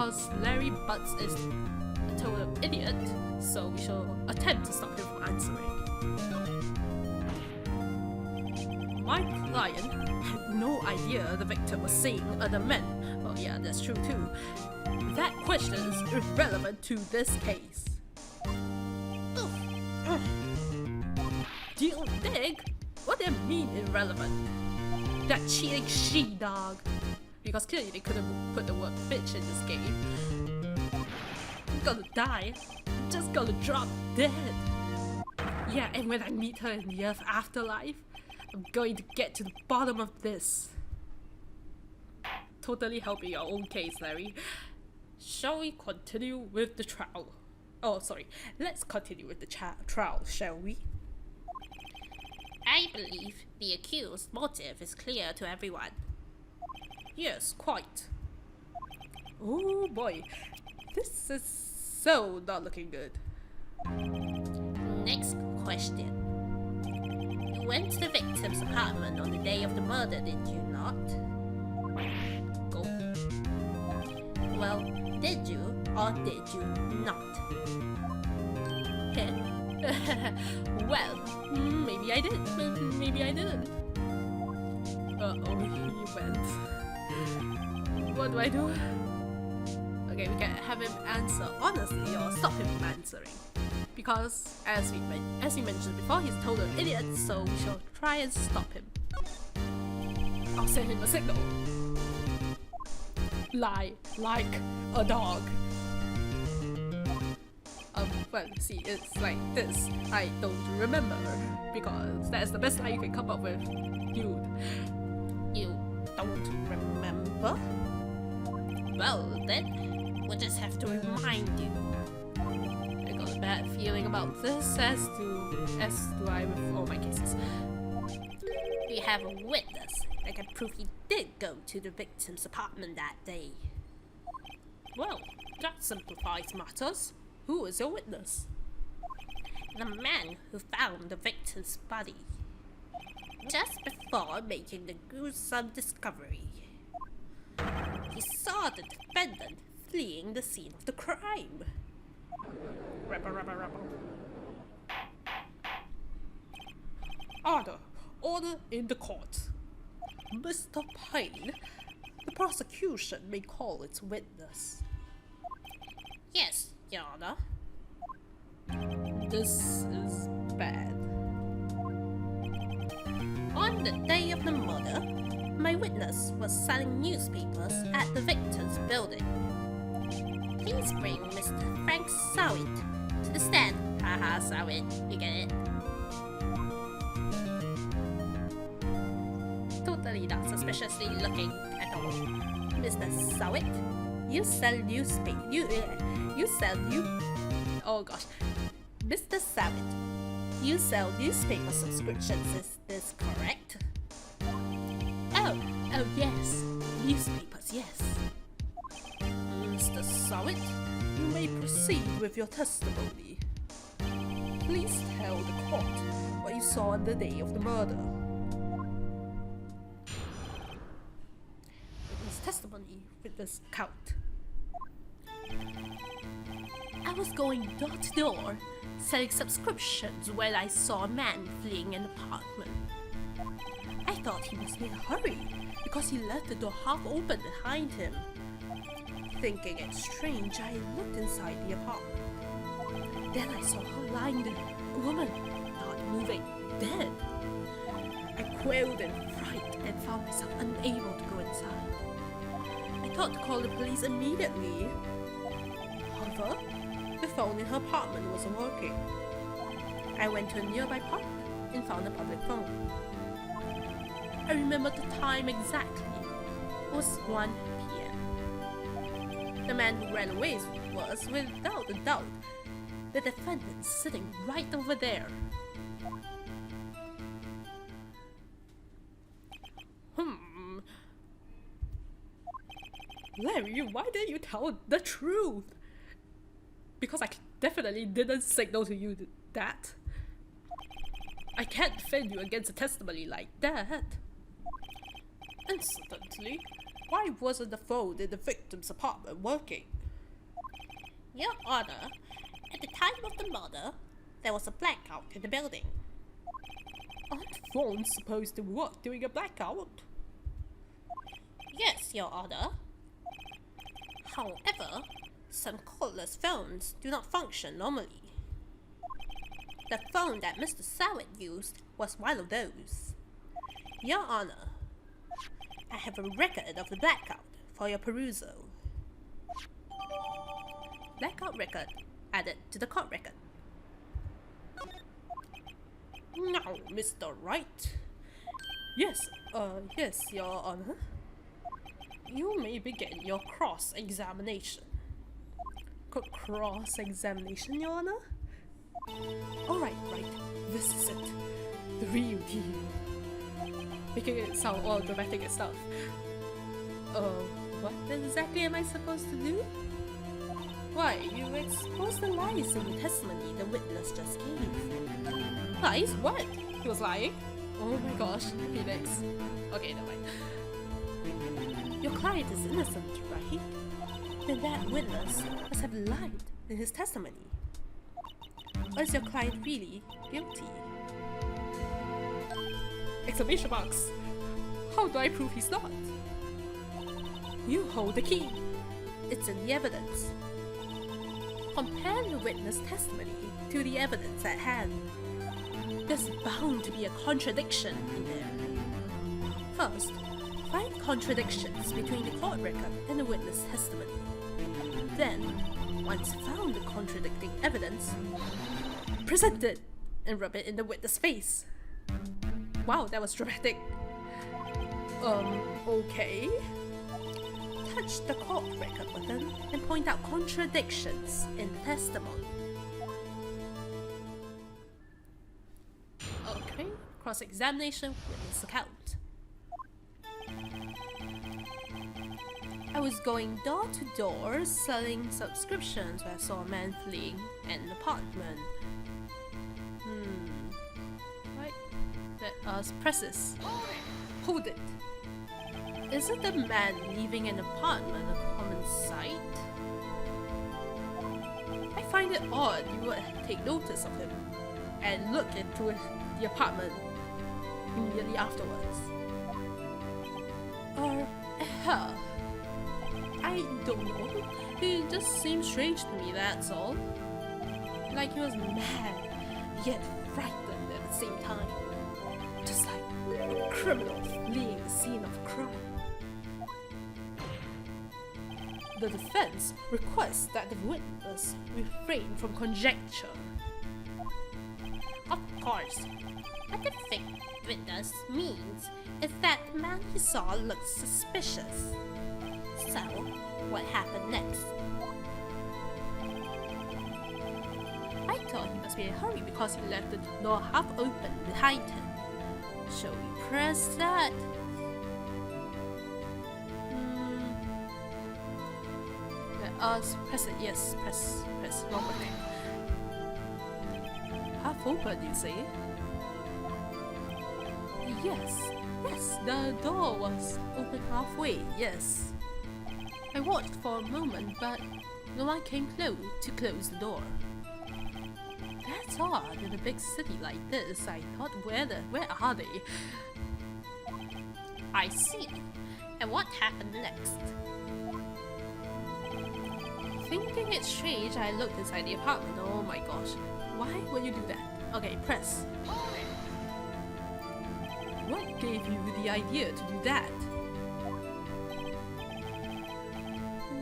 because Larry Butts is a total idiot, so we shall attempt to stop him from answering. My client had no idea the victim was seeing other men. Well, yeah, that's true too. That question is irrelevant to this case. Do you think? What do you mean irrelevant? That cheating she-dog. Because clearly they couldn't put the word bitch in this game. I'm gonna die. I'm just gonna drop dead. Yeah, and when I meet her in the afterlife, I'm going to get to the bottom of this. Totally helping your own case, Larry. Shall we continue with the trial? Oh, sorry. Let's continue with the trial, shall we? I believe the accused's motive is clear to everyone. Yes, quite. Oh boy, this is so not looking good. Next question. You went to the victim's apartment on the day of the murder, did you not? Go. Well, did you or did you not? Well, maybe I did, maybe I didn't. Uh-oh, he went. What do I do? Okay, we can have him answer honestly or stop him from answering. Because, as we mentioned before, he's a total idiot, so we shall try and stop him. I'll send him a signal. Lie like a dog. Well, see, it's like this. I don't remember, because that's the best lie you can come up with, dude. You don't remember? Well then, we'll just have to remind you. I got a bad feeling about this, as do I with all my cases. We have a witness that can prove he did go to the victim's apartment that day. Well, that simplifies matters. Who is your witness? The man who found the victim's body just before making the gruesome discovery. He saw the defendant fleeing the scene of the crime. Order in the court. Mr. Payne, the prosecution may call its witness. Yes, Your Honor. This is bad. On the day of the murder, my witness was selling newspapers at the victim's building. Please bring Mr. Frank Sawit to the stand. Haha, Sawit, you get it? Totally not suspiciously looking at all. Mr. Sawit, you sell Oh gosh. Mr. Sawit, you sell newspaper subscriptions, is this correct? Oh yes. Newspapers, yes. Mr. Sawit, you may proceed with your testimony. Please tell the court what you saw on the day of the murder. His testimony with this count. I was going door to door, selling subscriptions when I saw a man fleeing an apartment. I thought he was in a hurry because he left the door half open behind him. Thinking it strange, I looked inside the apartment. Then I saw her lying there, a woman, not moving, dead. I quailed in fright and found myself unable to go inside. I thought to call the police immediately. However, the phone in her apartment wasn't working. I went to a nearby park and found a public phone. I remember the time exactly. It was 1 p.m. The man who ran away was, without a doubt, the defendant sitting right over there. Larry, why didn't you tell the truth? Because I definitely didn't signal to you that. I can't defend you against a testimony like that. Incidentally, why wasn't the phone in the victim's apartment working? Your Honor, at the time of the murder, there was a blackout in the building. Aren't phones supposed to work during a blackout? Yes, Your Honor. However, some cordless phones do not function normally. The phone that Mr. Sawit used was one of those. Your Honor, I have a record of the blackout for your perusal. Blackout record added to the court record. Now, Mr. Wright. Yes, Your Honor. You may begin your cross-examination. Cross-examination, Your Honor? Alright, right. This is it. The real deal. Making it sound all dramatic and stuff. What exactly am I supposed to do? Why, you exposed the lies in the testimony the witness just gave. Lies? What? He was lying? Oh my gosh, Felix. Okay, never mind. Your client is innocent, right? Then that witness must have lied in his testimony. Or is your client really guilty? Exclamation marks. How do I prove he's not? You hold the key. It's in the evidence. Compare the witness testimony to the evidence at hand. There's bound to be a contradiction in there. First, find contradictions between the court record and the witness testimony. Then, once found the contradicting evidence, present it and rub it in the witness' face. Wow, that was dramatic. Okay. Touch the court record button and point out contradictions in the testimony. Okay, cross-examination, witness account. I was going door to door selling subscriptions when I saw a man fleeing an apartment. Right. Let us press this. Hold it. Isn't the man leaving an apartment a common sight? I find it odd you would take notice of him and look into the apartment immediately afterwards. Or her. I don't know. He just seemed strange to me, that's all. Like he was mad, yet frightened at the same time. Just like a criminal fleeing the scene of crime. The defense requests that the witness refrain from conjecture. Of course. What the fake witness means is that the man he saw looked suspicious. So, what happened next? I thought he must be in a hurry because he left the door half open behind him. Shall we press that? Let us press it. Yes, press. Wrong button. Half open, you say? Yes, the door was open halfway, yes. I watched for a moment, but no one came close to close the door. That's odd. In a big city like this, I thought, where are they? I see. And what happened next? Thinking it strange, I looked inside the apartment. Oh my gosh. Why would you do that? Okay, press. What gave you the idea to do that?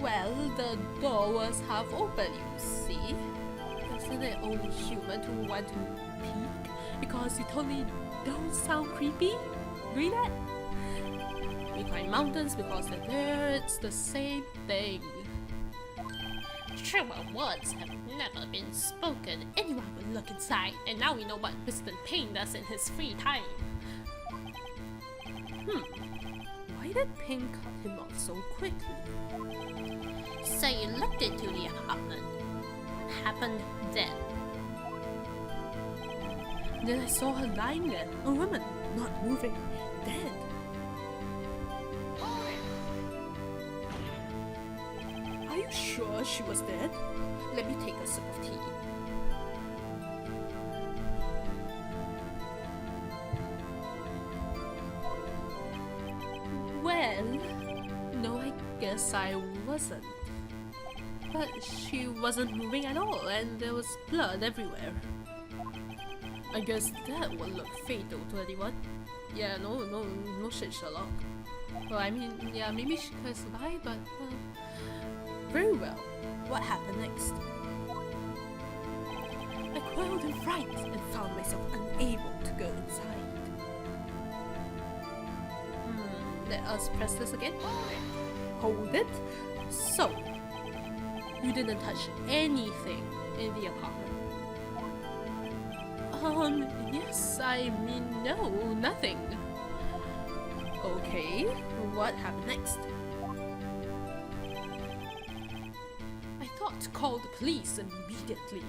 Well, the door was half open, you see. Isn't it only human to want to peek? Because you totally don't sound creepy doing that? We climb mountains because they're there, it's the same thing. Truer words have never been spoken. Anyone would look inside, and now we know what Mr. Payne does in his free time. Why did Payne cut him off so quickly? So you looked into the apartment. What happened then? Then I saw her lying there, a woman, not moving, dead. Are you you sure she was dead? Let me take a sip of tea. Well, no, I guess I wasn't. But she wasn't moving at all, and there was blood everywhere. I guess that would look fatal to anyone. Yeah, no shit, Sherlock. Well, I mean, yeah, maybe she could survive, but very well. What happened next? I quailed in fright and found myself unable to go inside. Let us press this again. Hold it. So, you didn't touch anything in the apartment? Yes, I mean, no, nothing. Okay, what happened next? I thought to call the police immediately.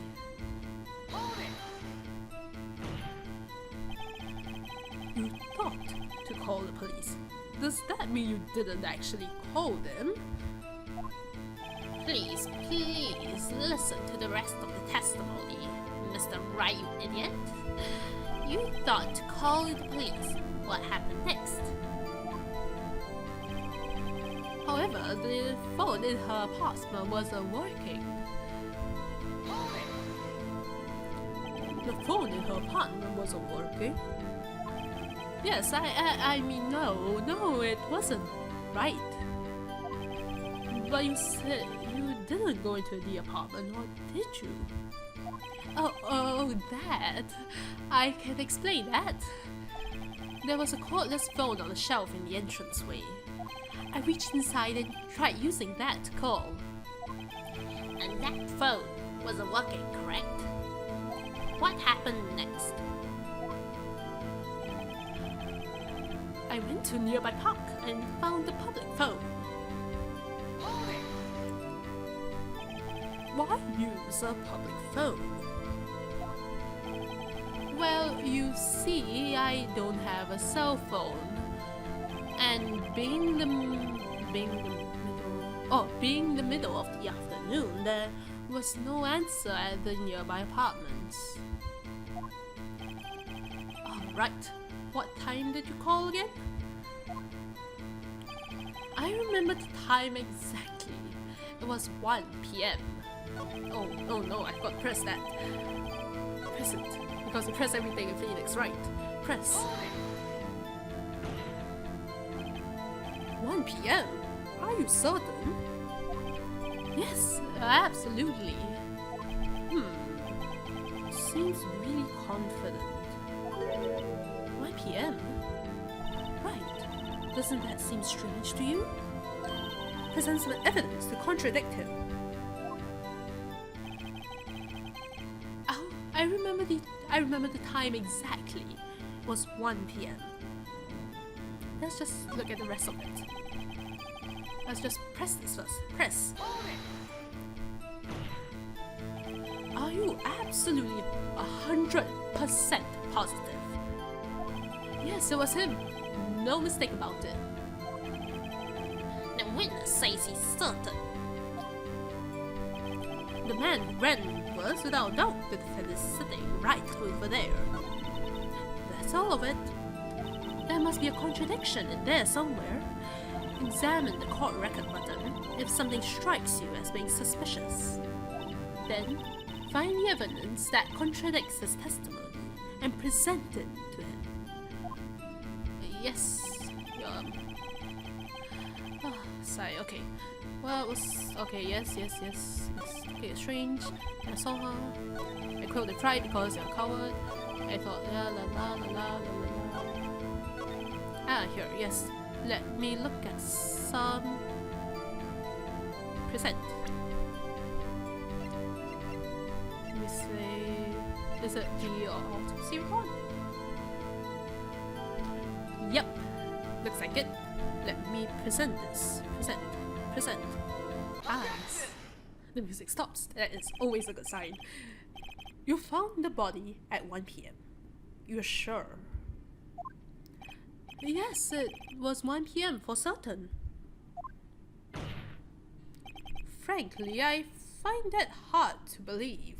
You thought to call the police? Does that mean you didn't actually call them? Please listen to the rest of the testimony, Mr. Wright, you idiot. You thought to call the police. What happened next? However, the phone in her apartment wasn't working. The phone in her apartment wasn't working? Yes, I mean, no, it wasn't. Right. But you said you didn't go into the apartment, or did you? Oh, that. I can explain that. There was a cordless phone on the shelf in the entranceway. I reached inside and tried using that to call. And that phone wasn't working, correct? What happened next? I went to a nearby park and found the public phone. Why use a public phone? Well, you see, I don't have a cell phone. And being the middle of the afternoon, there was no answer at the nearby apartments. Alright, what time did you call again? I remember the time exactly. It was 1 PM. Oh no, I forgot to press that. Press it, because you press everything in Phoenix, right? Press. 1 PM? Are you certain? Yes, absolutely. Seems really confident. 1 PM? Right. Doesn't that seem strange to you? Present some evidence to contradict him. Oh, I remember the time exactly. It was 1 PM. Let's just look at the rest of it. Let's just press this first. Press. Are you absolutely 100% positive? Yes, it was him. No mistake about it. The witness says he's certain. The man who ran was, without doubt, the defendant sitting right over there. That's all of it. There must be a contradiction in there somewhere. Examine the court record button if something strikes you as being suspicious. Then, find the evidence that contradicts his testimony and present it to him. Yes, sigh, okay. Well, it was, okay, yes. Okay, it's strange. I saw her. I quoted the Wright because you're a coward. I thought, la. Ah, here, yes. Let me look at some... Present. Let me say... Is it the autopsy report? Yep. Looks like it. Let me present this. Present. Ah, yes. The music stops. That is always a good sign. You found the body at 1 PM. You're sure? Yes, it was 1 PM for certain. Frankly, I find that hard to believe.